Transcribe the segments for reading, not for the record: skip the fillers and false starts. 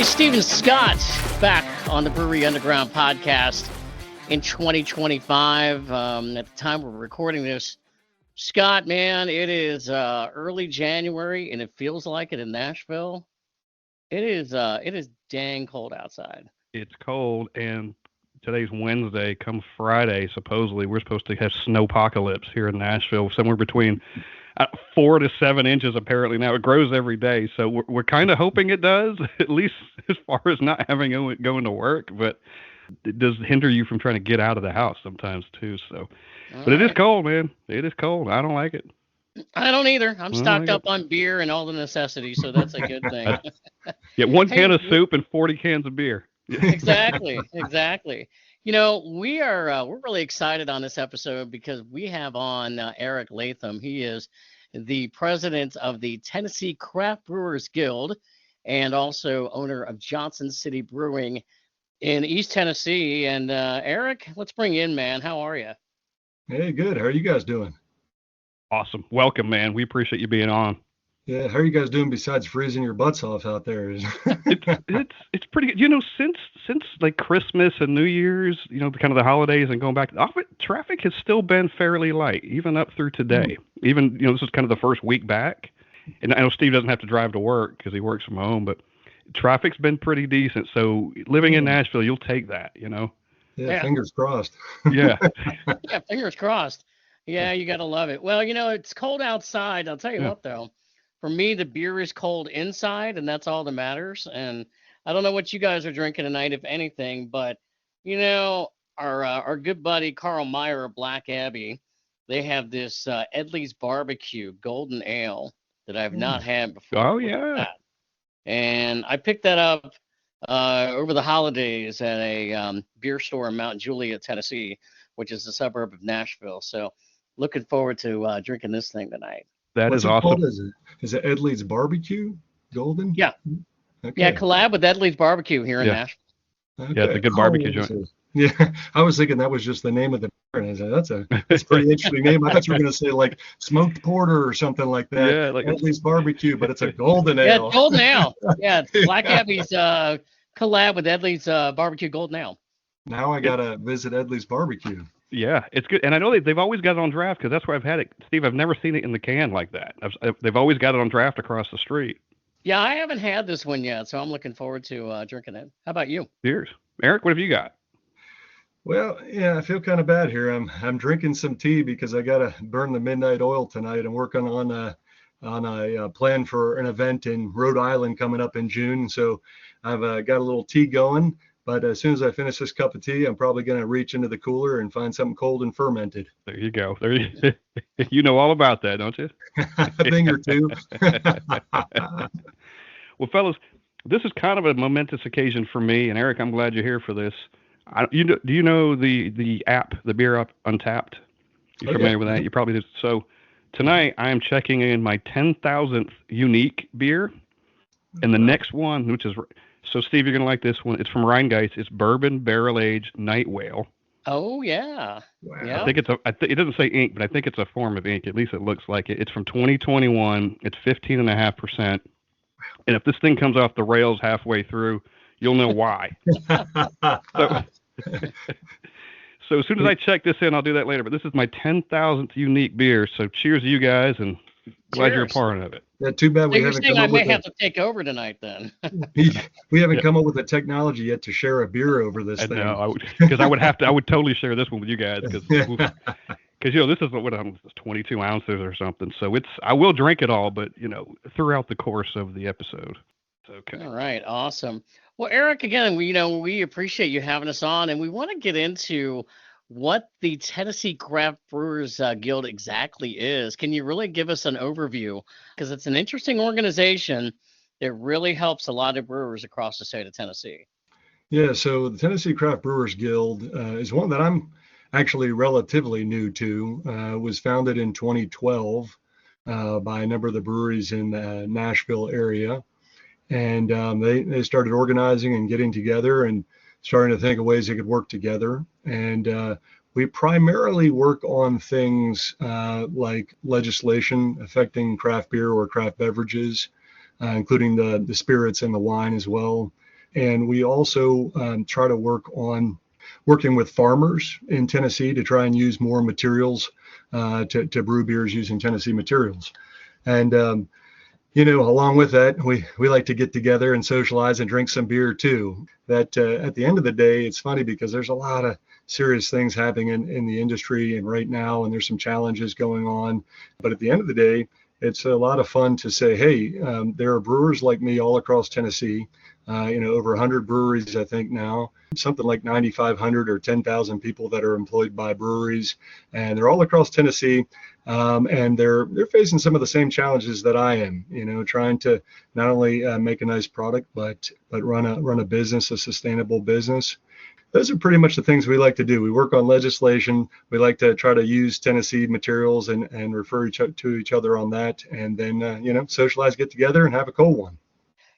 Hey, Stephen Scott back on the Brewery Underground podcast in 2025. At the time we're recording this, Scott, man, it is early January and it feels like it in Nashville. It is dang cold outside. It's cold, and today's Wednesday. Come Friday, supposedly we're supposed to have snowpocalypse here in Nashville, somewhere between 4 to 7 inches. Apparently now it grows every day, so we're kind of hoping it does, at least as far as not having going to work. But it does hinder you from trying to get out of the house sometimes too. So, but it is cold, man. It is cold. I don't like it. I don't either. I'm stocked up on beer and all the necessities, so that's a good thing. Yeah, one can of soup and 40 cans of beer. Exactly. You know, we're really excited on this episode because we have on Eric Latham. He is the president of the Tennessee Craft Brewers Guild and also owner of Johnson City Brewing in East Tennessee. And Eric, let's bring you in, man. How are you? Hey, good. How are you guys doing? Awesome. Welcome, man. We appreciate you being on. Yeah, how are you guys doing besides freezing your butts off out there? It's pretty good. You know, since like Christmas and New Year's, you know, kind of the holidays and going back, traffic has still been fairly light, even up through today. Even, you know, this is kind of the first week back. And I know Steve doesn't have to drive to work because he works from home, but traffic's been pretty decent. So living in Nashville, you'll take that, you know? Yeah. Fingers crossed. Yeah. Yeah, fingers crossed. Yeah, you got to love it. Well, you know, it's cold outside. I'll tell you what, though. For me, the beer is cold inside, and that's all that matters. And I don't know what you guys are drinking tonight, if anything, but, you know, our good buddy Carl Meyer of Black Abbey, they have this Edley's Barbecue Golden Ale that I've not had before. Oh, yeah. And I picked that up over the holidays at a beer store in Mount Juliet, Tennessee, which is a suburb of Nashville. So looking forward to drinking this thing tonight. That is awesome. Is it Edley's Barbecue Golden? Yeah. Okay. Yeah, collab with Edley's Barbecue here in Nashville. Okay. Yeah, it's a good barbecue joint. Yeah, I was thinking that was just the name of the beer, and I said, that's a pretty interesting name. I thought you were going to say like smoked porter or something like that. Yeah, like Edley's Barbecue, but it's a golden ale. Yeah, golden ale. Yeah, Black Abbey's collab with Edley's Barbecue Golden Ale. Now I got to visit Edley's Barbecue. Yeah, it's good. And I know they've always got it on draft because that's where I've had it. Steve, I've never seen it in the can like that. They've always got it on draft across the street. Yeah, I haven't had this one yet, so I'm looking forward to drinking it. How about you? Cheers. Eric, what have you got? Well, yeah, I feel kind of bad here. I'm drinking some tea because I got to burn the midnight oil tonight. I'm working on a plan for an event in Rhode Island coming up in June. So I've got a little tea going. But as soon as I finish this cup of tea, I'm probably going to reach into the cooler and find something cold and fermented. There you go. You know all about that, don't you? A thing or two. Well, fellas, this is kind of a momentous occasion for me. And Eric, I'm glad you're here for this. Do you know the app, the beer app Untapped? You familiar with that? You probably do. So tonight I am checking in my 10,000th unique beer. And the next one, which is... So, Steve, you're going to like this one. It's from Rheingeist. It's Bourbon Barrel Aged Night Whale. Oh, yeah. Wow. Yeah. I think it doesn't say ink, but I think it's a form of ink. At least it looks like it. It's from 2021. It's 15.5%. And if this thing comes off the rails halfway through, you'll know why. So as soon as I check this in, I'll do that later. But this is my 10,000th unique beer. So cheers to you guys, and glad you're a part of it. Yeah, too bad we haven't come up with I may have to take over tonight then. We haven't come up with the technology yet to share a beer over this thing. No, because I would totally share this one with you guys because you know this is what 22 ounces or something. So I will drink it all, but you know throughout the course of the episode. Okay. All right, awesome. Well, Eric, again, we appreciate you having us on, and we want to get into what the Tennessee Craft Brewers Guild exactly is. Can you really give us an overview? Because it's an interesting organization that really helps a lot of brewers across the state of Tennessee. Yeah, so the Tennessee Craft Brewers Guild is one that I'm actually relatively new to. Was founded in 2012 by a number of the breweries in the Nashville area. And they started organizing and getting together and starting to think of ways they could work together. And we primarily work on things like legislation affecting craft beer or craft beverages, including the spirits and the wine as well. And we also try to working with farmers in Tennessee to try and use more materials to brew beers using Tennessee materials. And along with that, we like to get together and socialize and drink some beer too. That at the end of the day, it's funny because there's a lot of serious things happening in the industry and right now, and there's some challenges going on. But at the end of the day, it's a lot of fun to say, hey, there are brewers like me all across Tennessee. Over 100 breweries, I think now, something like 9,500 or 10,000 people that are employed by breweries, and they're all across Tennessee, and they're facing some of the same challenges that I am. Trying to not only make a nice product, but run a business, a sustainable business. Those are pretty much the things we like to do. We work on legislation. We like to try to use Tennessee materials and refer to each other on that, and then socialize, get together, and have a cold one.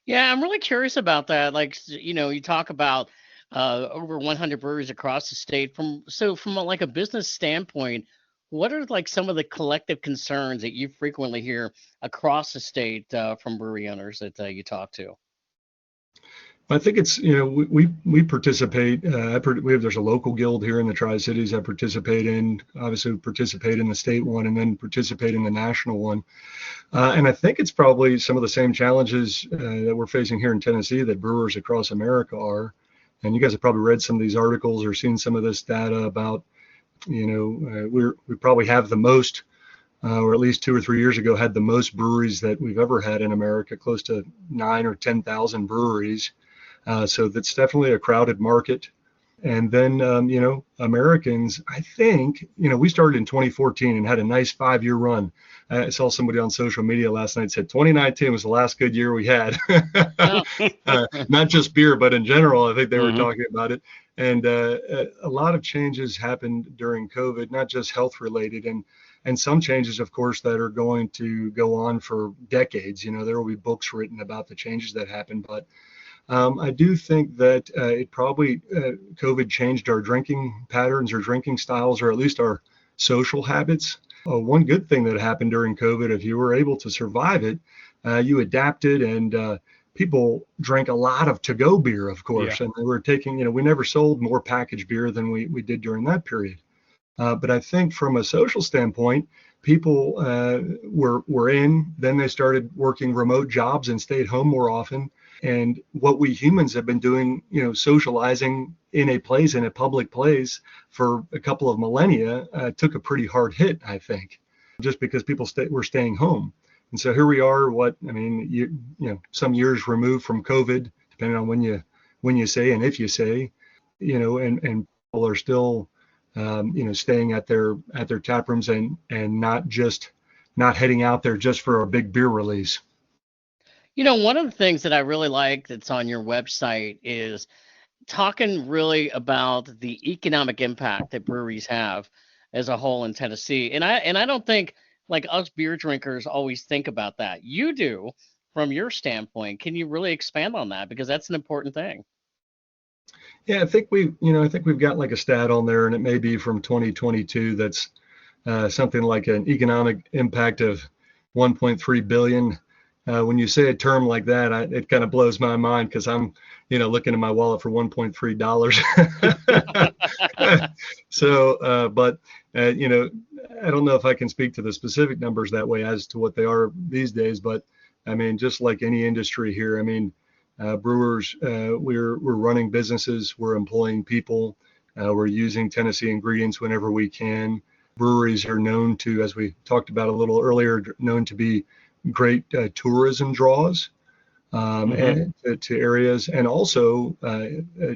Yeah, I'm really curious about that. Like, you talk about over 100 breweries across the state. From a business standpoint, what are like some of the collective concerns that you frequently hear across the state from brewery owners that you talk to? I think it's, we participate. There's a local guild here in the Tri-Cities I participate in. Obviously, participate in the state one, and then participate in the national one. And I think it's probably some of the same challenges that we're facing here in Tennessee that brewers across America are. And you guys have probably read some of these articles or seen some of this data about, we probably have the most, or at least 2 or 3 years ago, had the most breweries that we've ever had in America, close to 9 or 10,000 breweries. So that's definitely a crowded market. And then, Americans, I think, we started in 2014 and had a nice 5-year run. I saw somebody on social media last night said 2019 was the last good year we had. Not just beer, but in general, I think they were talking about it. And a lot of changes happened during COVID, not just health related, and some changes, of course, that are going to go on for decades. There will be books written about the changes that happened, but I do think that it probably COVID changed our drinking patterns or drinking styles, or at least our social habits. One good thing that happened during COVID, if you were able to survive it, you adapted, and people drank a lot of to-go beer, of course. Yeah. And they were taking, we never sold more packaged beer than we did during that period. But I think from a social standpoint, people were in, then they started working remote jobs and stayed home more often. And what we humans have been doing, socializing in a public place for a couple of millennia took a pretty hard hit, I think, just because people were staying home. And so here we are, some years removed from COVID, depending on when you say and if you say, and people are still, staying at their tap rooms and not heading out there just for a big beer release. One of the things that I really like that's on your website is talking really about the economic impact that breweries have as a whole in Tennessee. And I don't think like us beer drinkers always think about that. You do from your standpoint. Can you really expand on that? Because that's an important thing. Yeah, I think we've got like a stat on there, and it may be from 2022. That's something like an economic impact of 1.3 billion. When you say a term like that, it kind of blows my mind because I'm, looking in my wallet for $1.3. So, but I don't know if I can speak to the specific numbers that way as to what they are these days. But I mean, just like any industry here, I mean, brewers, we're running businesses, we're employing people, we're using Tennessee ingredients whenever we can. Breweries are known to, as we talked about a little earlier, known to be great tourism draws and to areas, and also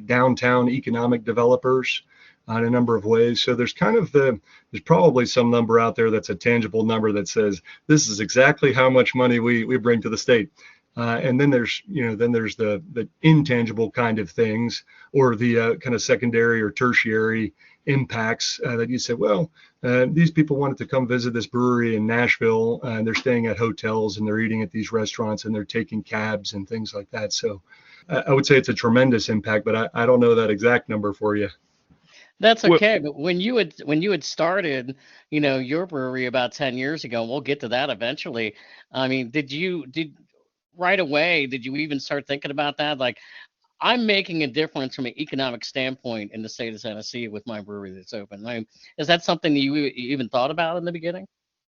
downtown economic developers in a number of ways. So there's there's probably some number out there that's a tangible number that says this is exactly how much money we bring to the state. And then there's the intangible kind of things, or the kind of secondary or tertiary impacts that you say, well, these people wanted to come visit this brewery in Nashville, and they're staying at hotels and they're eating at these restaurants and they're taking cabs and things like that. So I would say it's a tremendous impact, but I don't know that exact number for you. That's okay. But when you had started, your brewery about 10 years ago, and we'll get to that eventually. I mean, did right away, did you even start thinking about that? Like, I'm making a difference from an economic standpoint in the state of Tennessee with my brewery that's open. Is that something that you even thought about in the beginning?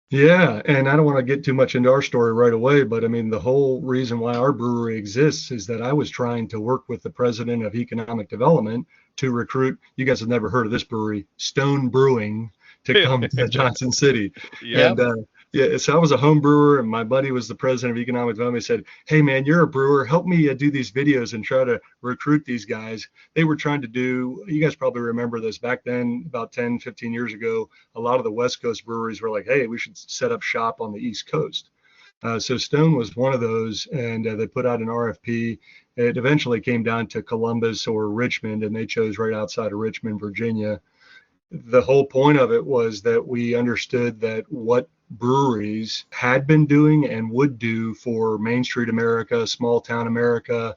Yeah, and I don't want to get too much into our story right away, but I mean, the whole reason why our brewery exists is that I was trying to work with the president of economic development to recruit, you guys have never heard of this brewery, Stone Brewing, to come to Johnson City. Yeah. And yeah, so I was a home brewer, and my buddy was the president of economic development. He said, "Hey, man, you're a brewer. Help me do these videos and try to recruit these guys." They were trying to do, you guys probably remember this back then, about 10, 15 years ago, a lot of the West Coast breweries were like, "Hey, we should set up shop on the East Coast." So Stone was one of those, and they put out an RFP. It eventually came down to Columbus or Richmond, and they chose right outside of Richmond, Virginia. The whole point of it was that we understood that what breweries had been doing and would do for Main Street America, small town America,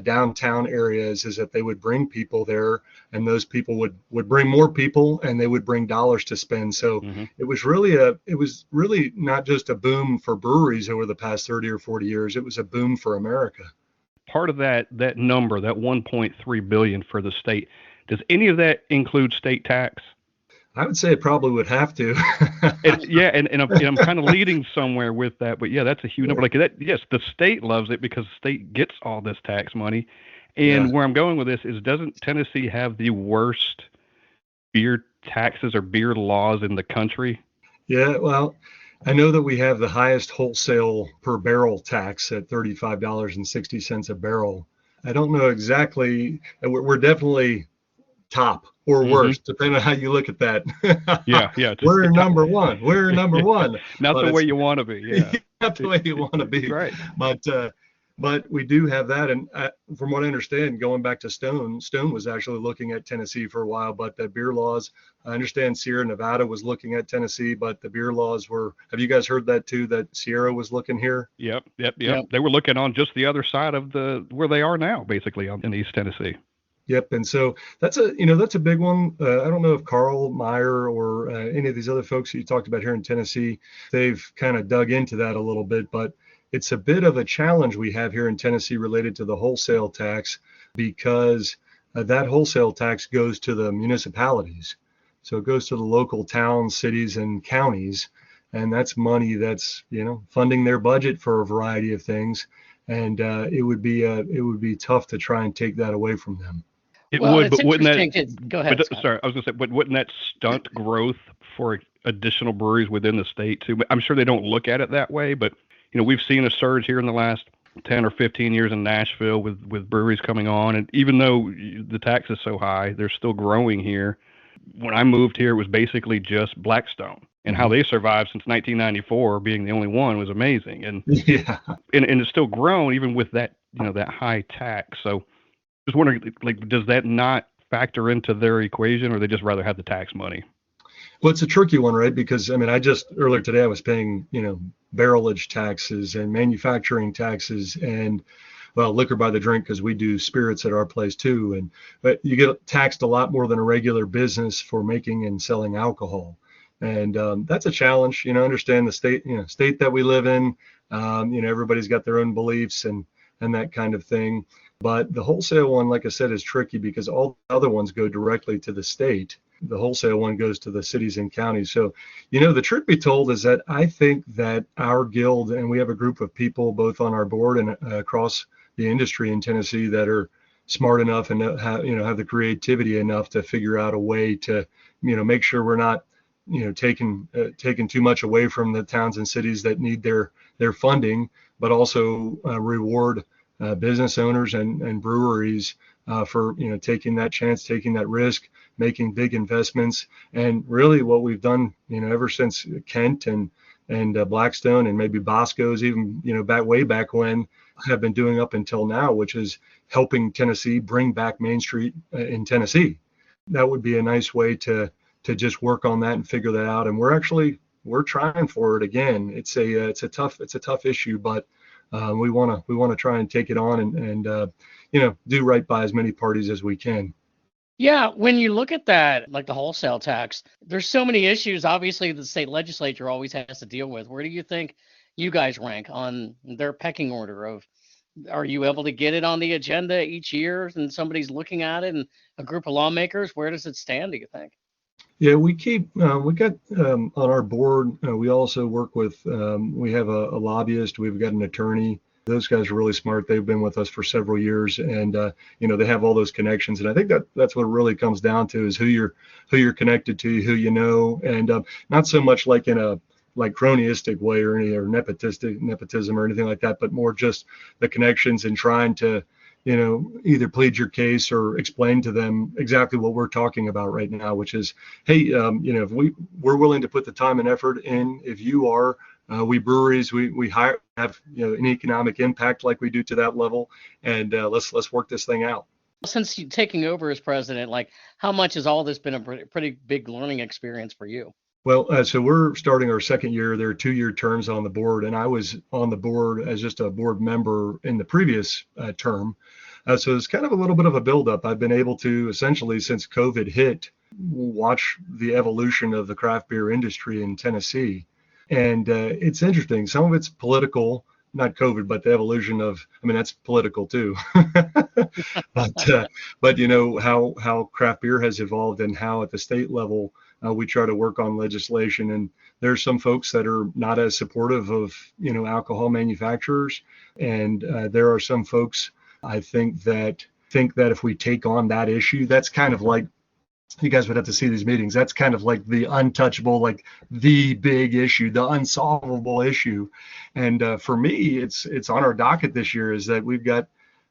downtown areas is that they would bring people there, and those people would bring more people, and they would bring dollars to spend. So it was really not just a boom for breweries over the past 30 or 40 years. It was a boom for America. Part of that number, that 1.3 billion for the state, does any of that include state tax? I would say it probably would have to. and I'm kind of leading somewhere with that, but yeah, that's a huge number. Like that, yes, the state loves it because the state gets all this tax money. And where I'm going with this is, doesn't Tennessee have the worst beer taxes or beer laws in the country? Yeah, well, I know that we have the highest wholesale per barrel tax at $35.60 a barrel. I don't know exactly. We're definitely top or worse, depending on how you look at that. Yeah. We're number one. We're number one. Not the way you want to be. Yeah. Not the way you want to be. Right. But we do have that. And from what I understand, going back to Stone was actually looking at Tennessee for a while, but the beer laws, I understand Sierra Nevada was looking at Tennessee, but the beer laws were, have you guys heard that too, that Sierra was looking here? Yep. They were looking on just the other side of where they are now, basically in East Tennessee. Yep. And so that's a big one. I don't know if Carl Meyer or any of these other folks you talked about here in Tennessee, they've kind of dug into that a little bit, but it's a bit of a challenge we have here in Tennessee related to the wholesale tax, because that wholesale tax goes to the municipalities. So it goes to the local towns, cities, and counties. And that's money that's, funding their budget for a variety of things. And it would be tough to try and take that away from them. It would, but wouldn't that? Go ahead. Sorry, I was going to say, but wouldn't that stunt growth for additional breweries within the state too? I'm sure they don't look at it that way, but we've seen a surge here in the last 10 or 15 years in Nashville with breweries coming on, and even though the tax is so high, they're still growing here. When I moved here, it was basically just Blackstone, and how they survived since 1994, being the only one, was amazing. And and it's still grown even with that that high tax. So just wondering, like, does that not factor into their equation, or they just rather have the tax money? Well, it's a tricky one, right? Because I just earlier today I was paying barrelage taxes and manufacturing taxes and liquor by the drink, because we do spirits at our place too. But you get taxed a lot more than a regular business for making and selling alcohol. And that's a challenge, understand the state that we live in. Everybody's got their own beliefs and that kind of thing. But the wholesale one, like I said, is tricky because all the other ones go directly to the state. The wholesale one goes to the cities and counties. So, the truth be told is that I think that our guild, and we have a group of people both on our board and across the industry in Tennessee that are smart enough and have the creativity enough to figure out a way to, make sure we're not, taking too much away from the towns and cities that need their funding, but also reward business owners and breweries for taking that chance, taking that risk, making big investments. And really what we've done ever since Kent and Blackstone and maybe Bosco's even way back when, have been doing up until now, which is helping Tennessee bring back Main Street in Tennessee. That would be a nice way to just work on that and figure that out. And we're trying for it again. It's a tough issue, but we want to try and take it on and do right by as many parties as we can. Yeah, when you look at that, like the wholesale tax, there's so many issues. Obviously, the state legislature always has to deal with. Where do you think you guys rank on their pecking order of Are you able to get it on the agenda each year and somebody's looking at it and a group of lawmakers? Where does it stand, do you think? Yeah, we got on our board, we also work with, we have a lobbyist, we've got an attorney. Those guys are really smart. They've been with us for several years, and they have all those connections. And I think that's what it really comes down to is who you're connected to, who you know, and not so much like in a cronyistic way or nepotism or anything like that, but more just the connections and trying to either plead your case or explain to them exactly what we're talking about right now, which is, hey, if we're willing to put the time and effort in, if you are, we breweries, we have an economic impact like we do to that level, and let's work this thing out. Since you taking over as president, like how much has all this been a pretty big learning experience for you? Well, so we're starting our second year. There are 2-year terms on the board, and I was on the board as just a board member in the previous term. So it's kind of a little bit of a buildup. I've been able to essentially, since COVID hit, watch the evolution of the craft beer industry in Tennessee. And it's interesting. Some of it's political, not COVID, but the evolution of, that's political too. but how craft beer has evolved and how at the state level, we try to work on legislation, and there's some folks that are not as supportive of, alcohol manufacturers. And there are some folks, I think that if we take on that issue, that's kind of like, you guys would have to see these meetings. That's kind of like the untouchable, like the big issue, the unsolvable issue. And for me, it's on our docket this year is that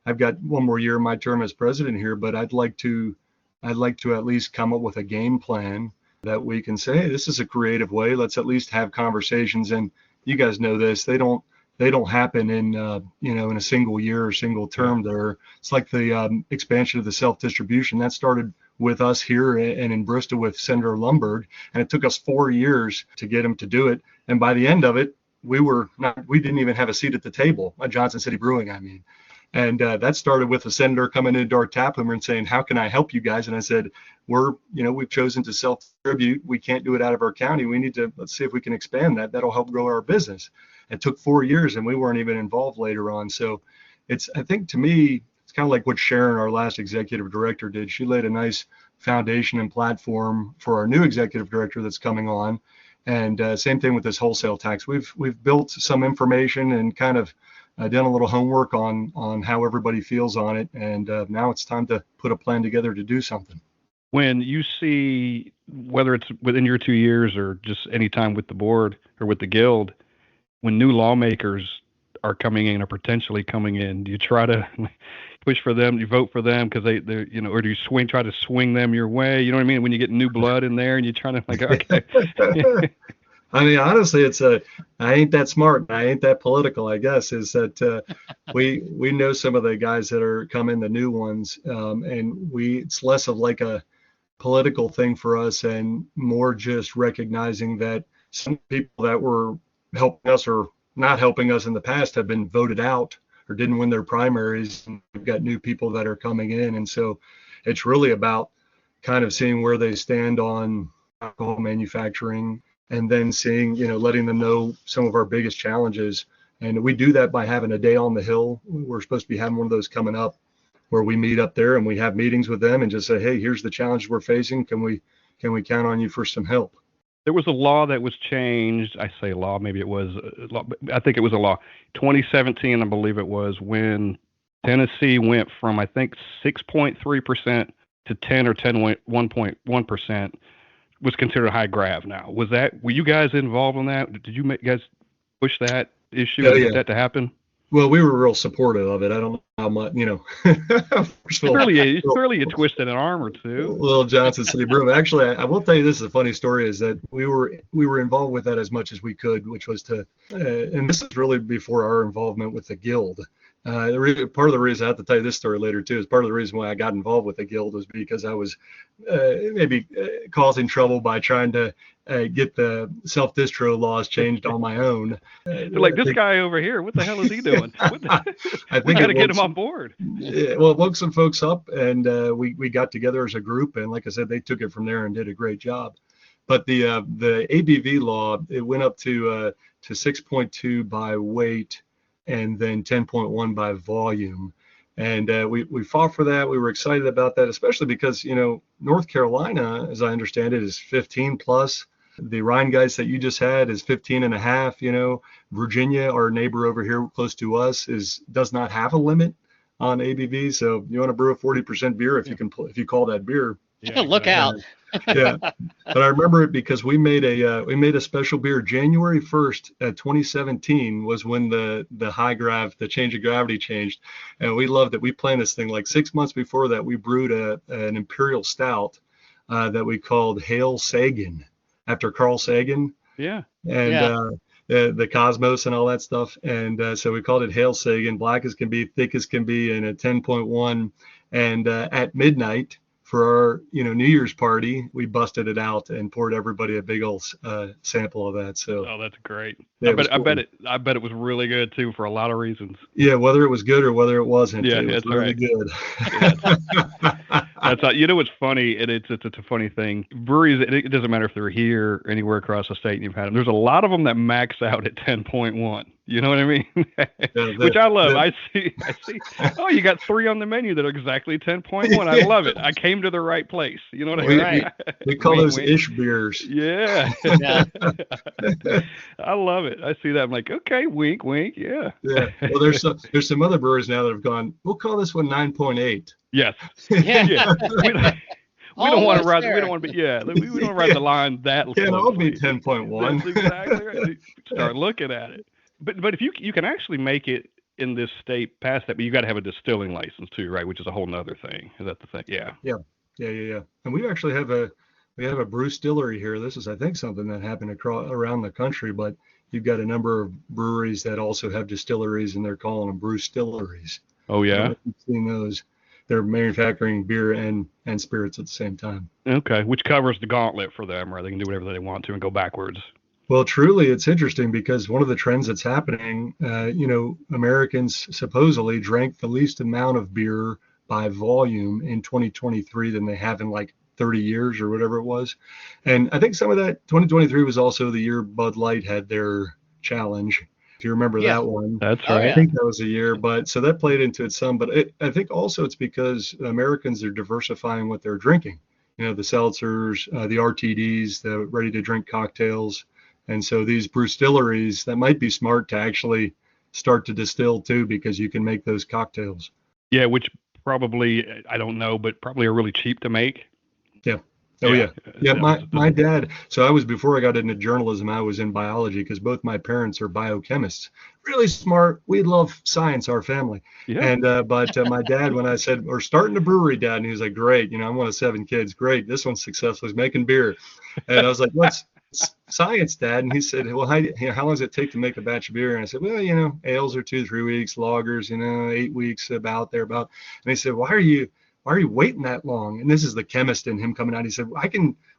I've got one more year of my term as president here, but I'd like to at least come up with a game plan that we can say, hey, this is a creative way. Let's at least have conversations. And you guys know this, they don't happen in in a single year or single term. It's like the expansion of the self-distribution that started with us here and in Bristol with Senator Lombard, and it took us 4 years to get him to do it. And by the end of it, we didn't even have a seat at the table at Johnson City Brewing. And that started with a senator coming into our tap room and saying, how can I help you guys? And I said, we've chosen to self-distribute. We can't do it out of our county. Let's see if we can expand that. That'll help grow our business. It took 4 years and we weren't even involved later on. So I think to me, it's kind of like what Sharon, our last executive director, did. She laid a nice foundation and platform for our new executive director that's coming on. And same thing with this wholesale tax. We've built some information and kind of done a little homework on how everybody feels on it. And now it's time to put a plan together to do something. When you see, whether it's within your 2 years or just any time with the board or with the guild, when new lawmakers are coming in or potentially coming in, do you try to push for them? You vote for them because they're or do you try to swing them your way? You know what I mean? When you get new blood in there and you're trying to okay. Honestly, I ain't that smart. I ain't that political, I guess, is that we know some of the guys that are coming, the new ones, and it's less of like a political thing for us and more just recognizing that some people that were helping us or not helping us in the past have been voted out or didn't win their primaries. And we've got new people that are coming in. And so it's really about kind of seeing where they stand on alcohol manufacturing and then seeing, letting them know some of our biggest challenges. And we do that by having a day on the Hill. We're supposed to be having one of those coming up where we meet up there and we have meetings with them and just say, hey, here's the challenge we're facing. Can we count on you for some help? There was a law that was changed. I say law, maybe it was a law. I think it was a law. 2017, I believe it was, when Tennessee went from, I think, 6.3% to 10 or 1.1% was considered high grav now. Were you guys involved in that? Did you guys push that issue and get that to happen? Well, we were real supportive of it. I don't know how much, Surely you twisted an arm or two. Little Johnson City Brewing. Actually, I will tell you, this is a funny story, is that we were involved with that as much as we could, which was and this is really before our involvement with the guild. Part of the reason, I have to tell you this story later too, is part of the reason why I got involved with the guild was because I was maybe causing trouble by trying to get the self-distro laws changed on my own. They're like, this guy over here, what the hell is he doing? I think we got to get him on board. Well, it woke some folks up, and we got together as a group, and like I said, they took it from there and did a great job. But the ABV law, it went up to 6.2 by weight. and then 10.1 by volume. And we fought for that. We were excited about that, especially because, North Carolina, as I understand it, is 15 plus. The Rhinegeist that you just had is 15 and a half. Virginia, our neighbor over here close to us, does not have a limit on ABV. So you want to brew a 40% beer if you call that beer. Yeah, look out. Yeah, but I remember it because we made a special beer January 1st, 2017 was when the change of gravity changed, and we loved it. We planned this thing like 6 months before that. We brewed an imperial stout that we called Hail Sagan after Carl Sagan. Yeah. And the Cosmos and all that stuff, and so we called it Hail Sagan, black as can be, thick as can be, and a 10.1. And at midnight, for our New Year's party, we busted it out and poured everybody a big old sample of that. So that's great. Yeah, I bet it was really good too for a lot of reasons. Yeah, whether it was good or whether it wasn't, yeah, it was really good. That's what's funny, and it's a funny thing. Breweries, it doesn't matter if they're here or anywhere across the state and you've had them. There's a lot of them that max out at 10.1. You know what I mean? Which I love. I see. Oh, you got 3 on the menu that are exactly 10.1. I love it. I came to the right place. You know what I mean? We call those ish beers. Yeah. I love it. I see that. I'm like, okay, wink, wink. Yeah. Yeah. Well, there's some other brewers now that have gone, we'll call this one 9.8. Yes. Yeah. We don't want to ride. We don't want to be. Yeah. We don't ride the line that. Yeah, I'll be 10.1. That's exactly right. Start looking at it. But if you can actually make it in this state past that, but you got to have a distilling license too, right? Which is a whole nother thing. Is that the thing? Yeah. Yeah. And we actually have a brew distillery here. This is, I think, something that happened around the country, but you've got a number of breweries that also have distilleries, and they're calling them brew distilleries. Oh yeah. I've seen those. They're manufacturing beer and spirits at the same time. Okay, which covers the gauntlet for them, right? They can do whatever they want to and go backwards. Well, truly, it's interesting because one of the trends that's happening, Americans supposedly drank the least amount of beer by volume in 2023 than they have in like 30 years or whatever it was. And I think some of that 2023 was also the year Bud Light had their challenge. If you remember that one. That's right. I think that was a year, but so that played into it some. But I think also it's because Americans are diversifying what they're drinking. The seltzers, the RTDs, the ready-to-drink cocktails. And so these brewdistilleries, that might be smart to actually start to distill too, because you can make those cocktails. Yeah, which probably, I don't know, but probably are really cheap to make. Yeah. Oh yeah. My dad. So before I got into journalism, I was in biology because both my parents are biochemists. Really smart. We love science, our family. Yeah. And but my dad, when I said, we're starting a brewery, Dad, and he was like, great. I'm one of 7 kids. Great. This one's successful. He's making beer. And I was like, what's science, Dad? And he said, well, how long does it take to make a batch of beer? And I said, well, ales are 2-3 weeks, lagers, 8 weeks, about. And he said, why are you waiting that long? And this is the chemist in him coming out. He said,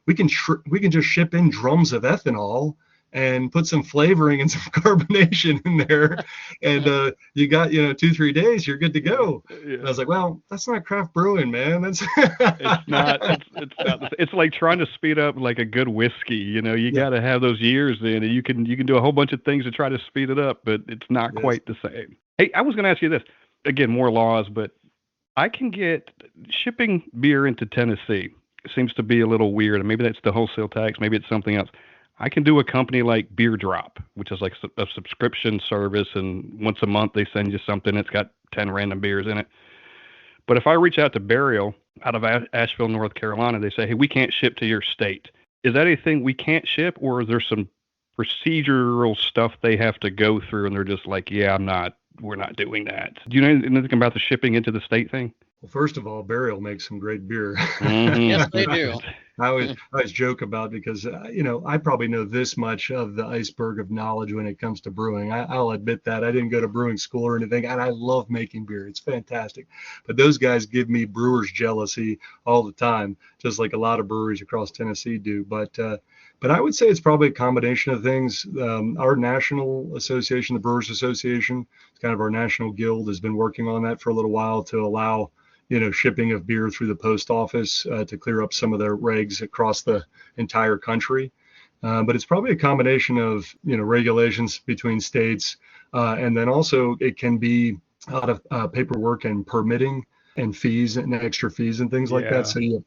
we can just ship in drums of ethanol and put some flavoring and some carbonation in there, and you got 2-3 days, you're good to go. Yeah. And I was like, well, that's not craft brewing, man. That's it's not. It's like trying to speed up like a good whiskey. You got to have those years in, and you can do a whole bunch of things to try to speed it up, but it's not quite the same. Hey, I was going to ask you this again, more laws, but I can get shipping beer into Tennessee. It seems to be a little weird, and maybe that's the wholesale tax, maybe it's something else. I can do a company like Beer Drop, which is like a subscription service, and once a month they send you something. It's got 10 random beers in it. But if I reach out to Burial out of Asheville, North Carolina, they say, hey, we can't ship to your state. Is that anything we can't ship, or is there some procedural stuff they have to go through, and they're just like, yeah, we're not doing that? Do you know anything about the shipping into the state thing? Well, first of all, Burial makes some great beer. Mm-hmm. Yes, they do. I always joke about because, I probably know this much of the iceberg of knowledge when it comes to brewing. I'll admit that. I didn't go to brewing school or anything, and I love making beer. It's fantastic. But those guys give me brewer's jealousy all the time, just like a lot of breweries across Tennessee do. But I would say it's probably a combination of things. Our national association, the Brewers Association, it's kind of our national guild, has been working on that for a little while to allow shipping of beer through the post office to clear up some of their regs across the entire country. But it's probably a combination of, regulations between states. And then also it can be a lot of paperwork and permitting and fees and extra fees and things like that. So you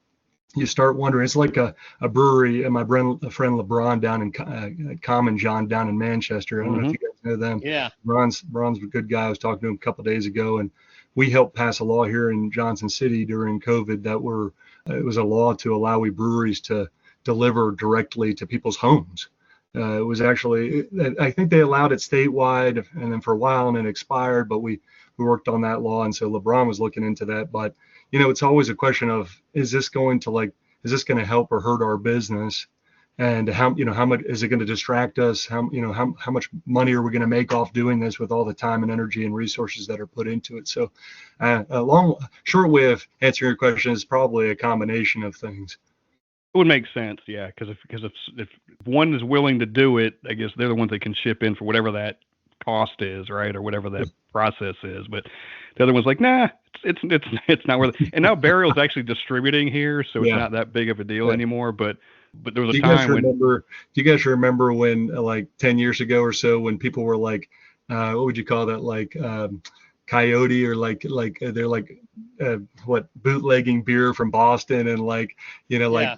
start wondering. It's like a brewery, and my friend LeBron down in Common John down in Manchester. I don't know if you guys know them. Yeah. Ron's a good guy. I was talking to him a couple of days ago, and we helped pass a law here in Johnson City during COVID it was a law to allow breweries to deliver directly to people's homes. It was actually, I think they allowed it statewide, and then for a while, and it expired, but we worked on that law, and so LeBron was looking into that. But it's always a question of, is this going to help or hurt our business? And how much is it going to distract us? How much money are we going to make off doing this with all the time and energy and resources that are put into it? So short way of answering your question is probably a combination of things. It would make sense, yeah, because if one is willing to do it, I guess they're the ones that can ship in for whatever that cost is, right, or whatever that process is. But the other one's like, nah, it's not worth it. And now Burial's actually distributing here, so it's not that big of a deal anymore. But there was a time when. Do you guys remember when, like 10 years ago or so, when people were like, what would you call that, like coyote, or like they're like bootlegging beer from Boston, and like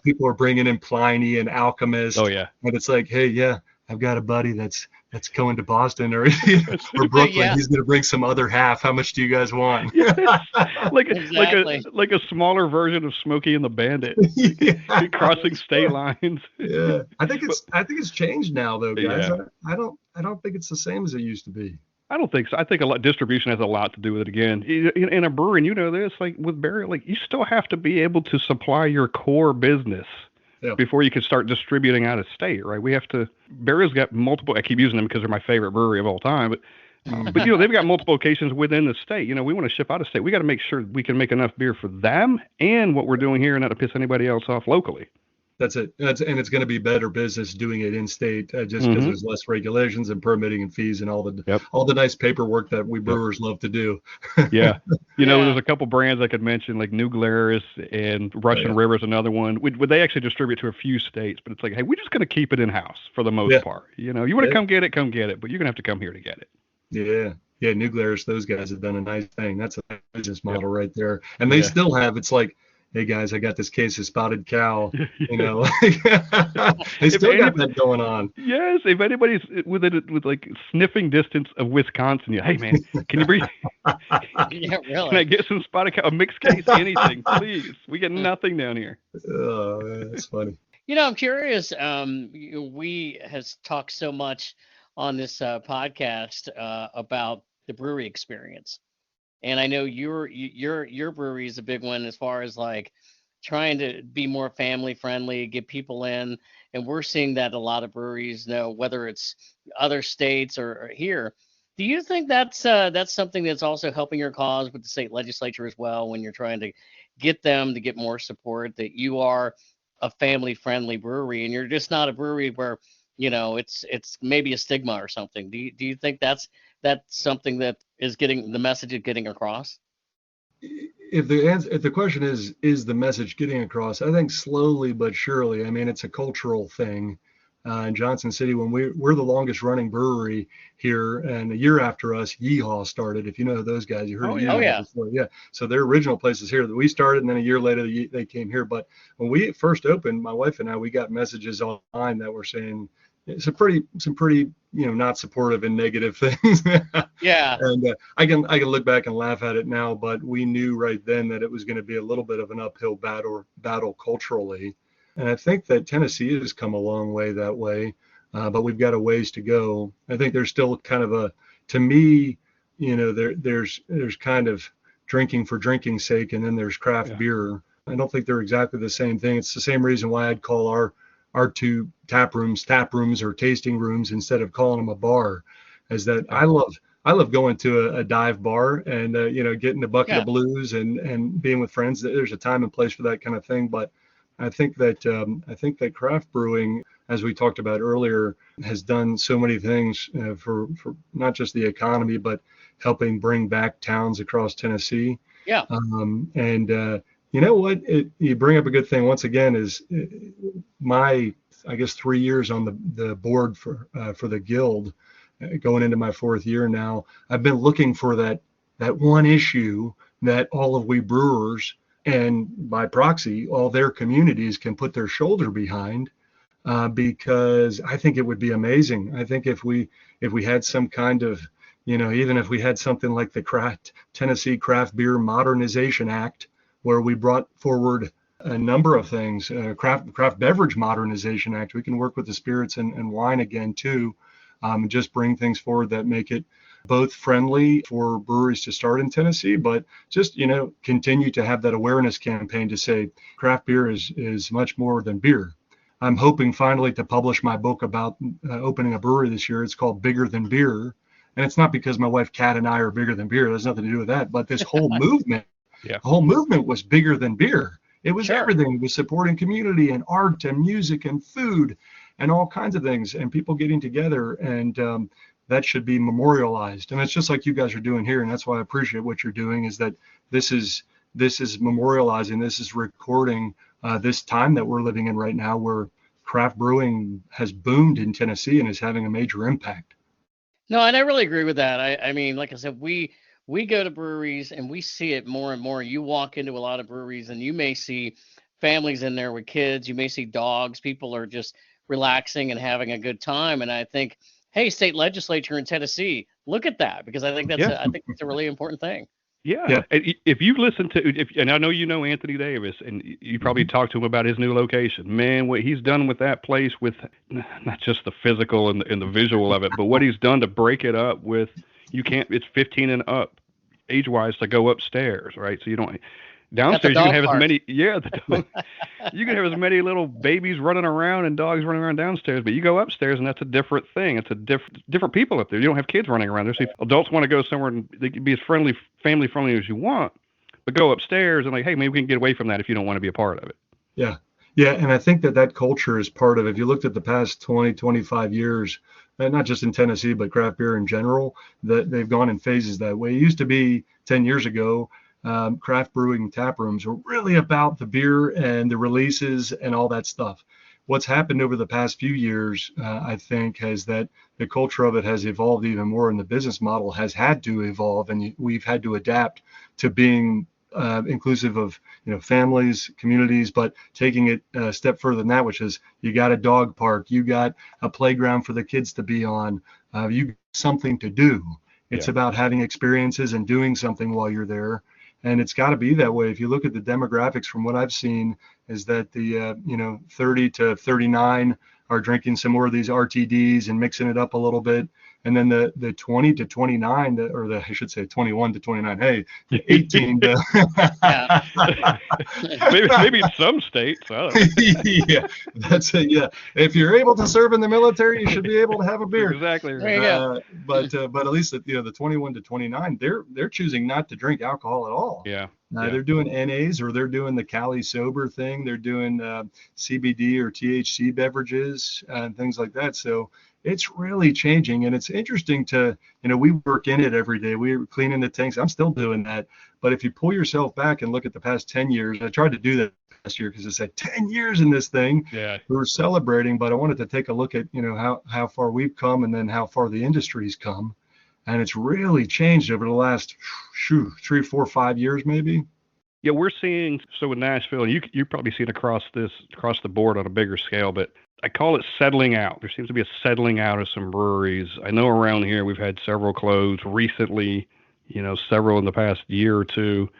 people are bringing in Pliny and Alchemist. Oh yeah. And it's like, hey, yeah, I've got a buddy that's going to Boston or Brooklyn. Yeah. He's going to bring some other half. How much do you guys want? like a smaller version of Smokey and the Bandit. Crossing state lines. Yeah. I think it's changed now though, guys. Yeah. I don't think it's the same as it used to be. I don't think so. I think distribution has a lot to do with it. Again, in a brewery, and this, like with Burial, like you still have to be able to supply your core business before you can start distributing out of state, right? Burial's got multiple. I keep using them because they're my favorite brewery of all time, but they've got multiple locations within the state. We want to ship out of state. We got to make sure we can make enough beer for them and what we're doing here, and not to piss anybody else off locally. That's it. And it's going to be better business doing it in state, just because there's less regulations and permitting and fees and all the nice paperwork that we brewers love to do. Yeah. There's a couple brands I could mention, like New Glarus and Russian River is another one. Would they actually distribute to a few states? But it's like, hey, we're just going to keep it in house for the most part. You want to come get it, but you're going to have to come here to get it. Yeah. Yeah. New Glarus, those guys have done a nice thing. That's a business model right there. And they still have, it's like, hey guys, I got this case of spotted cow. They still got that going on. Yes, if anybody's with like sniffing distance of Wisconsin, hey man, can you breathe? Yeah, really. Can I get some spotted cow, a mixed case, anything, please? We get nothing down here. Oh, man, that's funny. I'm curious. We has talked so much on this podcast about the brewery experience. And I know your brewery is a big one as far as like trying to be more family friendly, get people in, and we're seeing that a lot of breweries know, whether it's other states or here. Do you think that's something that's also helping your cause with the state legislature as well, when you're trying to get them to get more support, that you are a family friendly brewery and you're just not a brewery where it's maybe a stigma or something? Do you think that's something that is getting the message is getting across? If the question is the message getting across, I think slowly but surely. I mean, it's a cultural thing. In Johnson City, when we're the longest running brewery here, and a year after us, Yeehaw started. If you know those guys, you heard of Yeehaw before. Yeah. So their original place is here that we started, and then a year later they came here. But when we first opened, my wife and I, we got messages online that were saying some pretty not supportive and negative things. Yeah. And I can look back and laugh at it now, but we knew right then that it was going to be a little bit of an uphill battle culturally. And I think that Tennessee has come a long way that way, but we've got a ways to go. I think there's still kind of to me, there's kind of drinking for drinking's sake, and then there's craft beer. I don't think they're exactly the same thing. It's the same reason why I'd call our two tap rooms or tasting rooms instead of calling them a bar, is that I love going to a dive bar and getting a bucket of blues and being with friends. There's a time and place for that kind of thing, but I think that craft brewing, as we talked about earlier, has done so many things for not just the economy, but helping bring back towns across Tennessee. Yeah. You know what? You bring up a good thing. Once again, is my I guess 3 years on the board for the guild, going into my 4th year now. I've been looking for that one issue that all of we brewers and by proxy all their communities can put their shoulder behind, because I think it would be amazing. I think if we had some kind of, even if we had something like the Tennessee Craft Beer Modernization Act, where we brought forward a number of things, craft beverage modernization act. We can work with the spirits and wine again too, just bring things forward that make it both friendly for breweries to start in Tennessee, but just, continue to have that awareness campaign to say craft beer is much more than beer. I'm hoping finally to publish my book about opening a brewery this year. It's called Bigger Than Beer. And it's not because my wife Kat and I are bigger than beer. There's nothing to do with that. But this whole movement, the whole movement was bigger than beer. It was everything. It was supporting community and art and music and food and all kinds of things, and people getting together, and that should be memorialized. And it's just like you guys are doing here, and that's why I appreciate what you're doing, is that this is memorializing, this is recording this time that we're living in right now, where craft brewing has boomed in Tennessee and is having a major impact. No, and I really agree with that. I mean, like I said, we go to breweries and we see it more and more. You walk into a lot of breweries and you may see families in there with kids. You may see dogs. People are just relaxing and having a good time. And I think, hey, state legislature in Tennessee, look at that, because I think that's a really important thing. Yeah. If you listen to, and I know Anthony Davis, and you probably talked to him about his new location. Man, what he's done with that place, with not just the physical and the visual of it, but what he's done to break it up with, it's 15 and up age-wise to go upstairs, right? So you don't, downstairs you can have as many, you can have as many little babies running around and dogs running around downstairs, but you go upstairs and that's a different thing. It's a different people up there. You don't have kids running around there. So if adults want to go somewhere and they can be as family friendly as you want, but go upstairs and hey, maybe we can get away from that if you don't want to be a part of it. Yeah. And I think that culture is part of, if you looked at the past 20, 25 years, and not just in Tennessee, but craft beer in general, that they've gone in phases that way. It used to be 10 years ago, craft brewing tap rooms were really about the beer and the releases and all that stuff. What's happened over the past few years, I think, has that the culture of it has evolved even more, and the business model has had to evolve, and we've had to adapt to being inclusive of families, communities, but taking it a step further than that, which is you got a dog park, you got a playground for the kids to be on, you got something to do. It's about having experiences and doing something while you're there. And it's got to be that way. If you look at the demographics, from what I've seen, is that the 30 to 39 are drinking some more of these RTDs and mixing it up a little bit. And then the 20 to 29, I should say 21 to 29. Hey, 18 to maybe in some states. Yeah, that's it. Yeah, if you're able to serve in the military, you should be able to have a beer. Exactly. There you go. But at least the 21 to 29, they're choosing not to drink alcohol at all. They're doing NAs, or they're doing the Cali sober thing. They're doing CBD or THC beverages and things like that. So it's really changing, and it's interesting to, we work in it every day. We're cleaning the tanks. I'm still doing that. But if you pull yourself back and look at the past 10 years, I tried to do that last year because it said 10 years in this thing. Yeah. We were celebrating, but I wanted to take a look at, how far we've come and then how far the industry's come. And it's really changed over the last 3, 4, 5 years, maybe. Yeah, we're seeing, so in Nashville, and you probably see it across the board on a bigger scale, but I call it settling out. There seems to be a settling out of some breweries. I know around here we've had several close recently, several in the past year or two.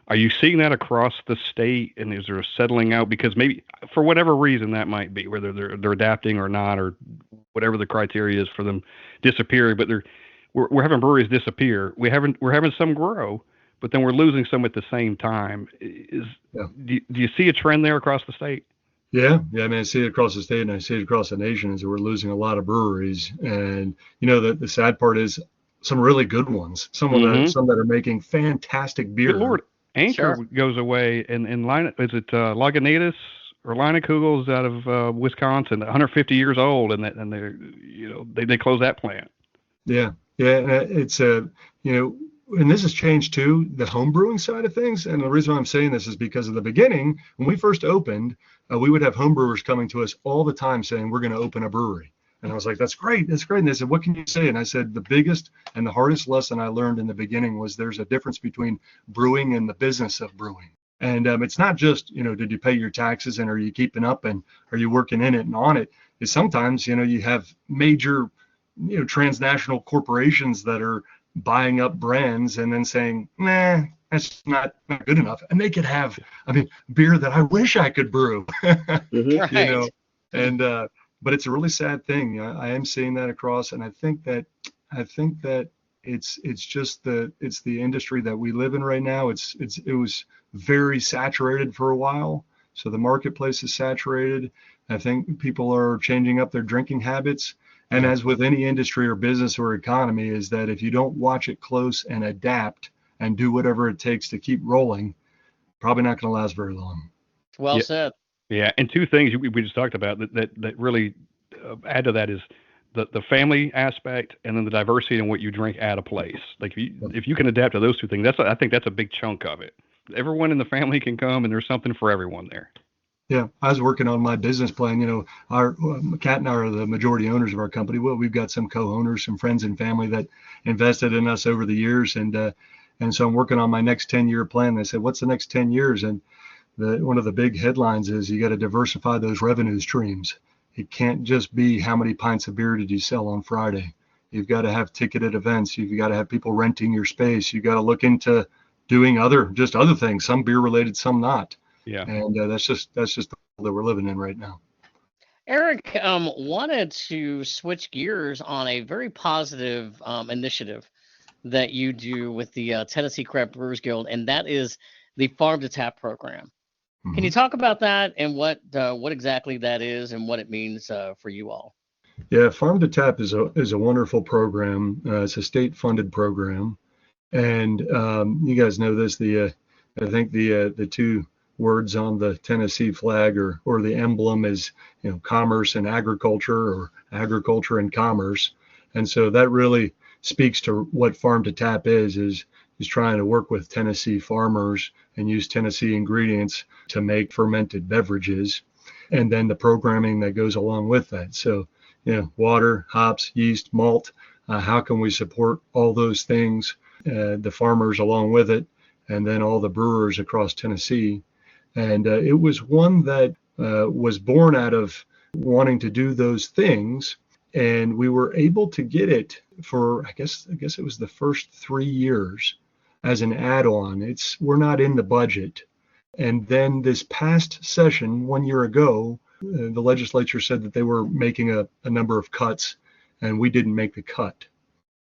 Are you seeing that across the state, and is there a settling out? Because maybe for whatever reason that might be, whether they're adapting or not, or whatever the criteria is for them disappearing, but we're having breweries disappear. We're having some grow, but then we're losing some at the same time. Do you see a trend there across the state? Yeah. I mean, I see it across the state, and I see it across the nation, is that we're losing a lot of breweries. And the sad part is some really good ones, some that are making fantastic beer. Good Lord, Anchor goes away, and is it Lagunitas or Leinenkugel's out of Wisconsin, 150 years old, and they close that plant. Yeah, it's and this has changed too, the home brewing side of things. And the reason why I'm saying this is because in the beginning, when we first opened, we would have home brewers coming to us all the time saying, we're going to open a brewery. And I was like, that's great. That's great. And they said, what can you say? And I said, the biggest and the hardest lesson I learned in the beginning was there's a difference between brewing and the business of brewing. And it's not just, did you pay your taxes and are you keeping up and are you working in it and on it? Is sometimes, you have major, transnational corporations that are buying up brands and then saying, nah, that's not good enough. And they could have, beer that I wish I could brew, Right. and, but it's a really sad thing. I am seeing that across. And I think that it's just it's the industry that we live in right now. It was very saturated for a while. So the marketplace is saturated. I think people are changing up their drinking habits. And as with any industry or business or economy, is that if you don't watch it close and adapt and do whatever it takes to keep rolling, probably not going to last very long. Well said. Yeah, and two things we just talked about that really add to that is the family aspect and then the diversity in what you drink at a place. Like if you can adapt to those two things, I think that's a big chunk of it. Everyone in the family can come, and there's something for everyone there. Yeah, I was working on my business plan. Our Kat and I are the majority owners of our company. Well, we've got some co-owners, some friends and family that invested in us over the years, and so I'm working on my next 10-year plan. They said, "What's the next 10 years?" And one of the big headlines is you got to diversify those revenue streams. It can't just be how many pints of beer did you sell on Friday. You've got to have ticketed events. You've got to have people renting your space. You got to look into doing other things, some beer related, some not. Yeah. And that's just the world that we're living in right now. Eric wanted to switch gears on a very positive initiative that you do with the Tennessee Craft Brewers Guild, and that is the Farm to Tap program. Can you talk about that and what exactly that is and what it means for you all? Yeah, Farm to Tap is a wonderful program. It's a state-funded program, and you guys know this. I think the two words on the Tennessee flag or the emblem is commerce and agriculture, or agriculture and commerce, and so that really speaks to what Farm to Tap is trying to work with Tennessee farmers and use Tennessee ingredients to make fermented beverages, and then the programming that goes along with that. So, water, hops, yeast, malt, how can we support all those things, the farmers along with it, and then all the brewers across Tennessee. And it was one that was born out of wanting to do those things. And we were able to get it for, I guess it was the first 3 years as an add-on. We're not in the budget. And then this past session 1 year ago, the legislature said that they were making a number of cuts, and we didn't make the cut.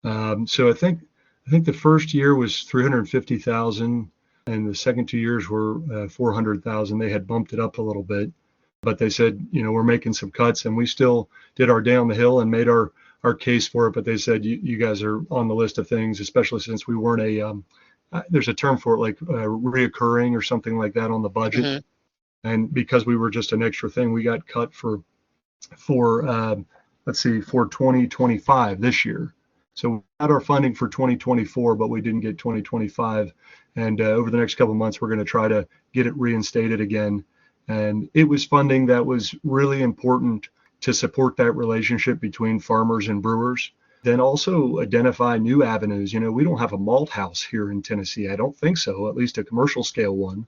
So I think the first year was $350,000, and the second 2 years were $400,000. They had bumped it up a little bit, but they said, we're making some cuts, and we still did our day on the hill and made our case for it. But they said, you guys are on the list of things, especially since we weren't there's a term for it, like reoccurring or something like that on the budget. Mm-hmm. And because we were just an extra thing, we got cut for 2025 this year. So we got our funding for 2024, but we didn't get 2025. And over the next couple of months, we're going to try to get it reinstated again. And it was funding that was really important to support that relationship between farmers and brewers. Then also identify new avenues. We don't have a malt house here in Tennessee. I don't think so, at least a commercial scale one.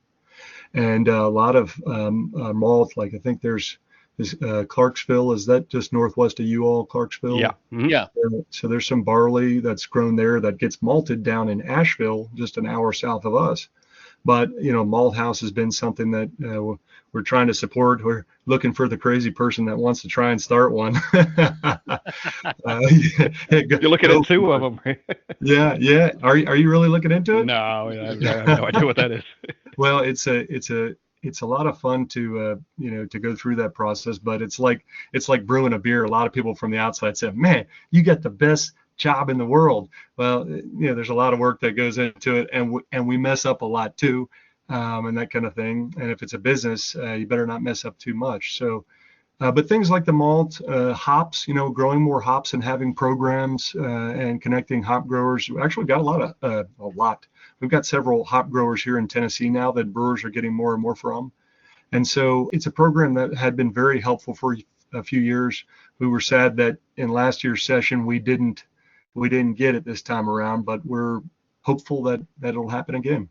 And a lot of malt, like I think there's Clarksville. Is that just northwest of you all, Clarksville? Yeah. Mm-hmm. Yeah. So there's some barley that's grown there that gets malted down in Asheville, just an hour south of us. But, malt house has been something that we're trying to support. We're looking for the crazy person that wants to try and start one. You're looking at two of them. Yeah. Are you really looking into it? No, I have no idea what that is. Well, it's a lot of fun to go through that process, but it's like brewing a beer. A lot of people from the outside say, "Man, you got the best job in the world." Well, there's a lot of work that goes into it, and we mess up a lot too, and that kind of thing. And if it's a business, you better not mess up too much. So, but things like the malt, hops, growing more hops and having programs and connecting hop growers. We actually got a lot. We've got several hop growers here in Tennessee now that brewers are getting more and more from. And so it's a program that had been very helpful for a few years. We were sad that in last year's session we didn't get it this time around, but we're hopeful that it'll happen again.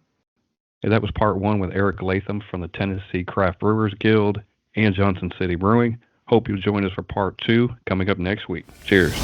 And that was part one with Eric Latham from the Tennessee Craft Brewers Guild and Johnson City Brewing. Hope you'll join us for part two coming up next week. Cheers.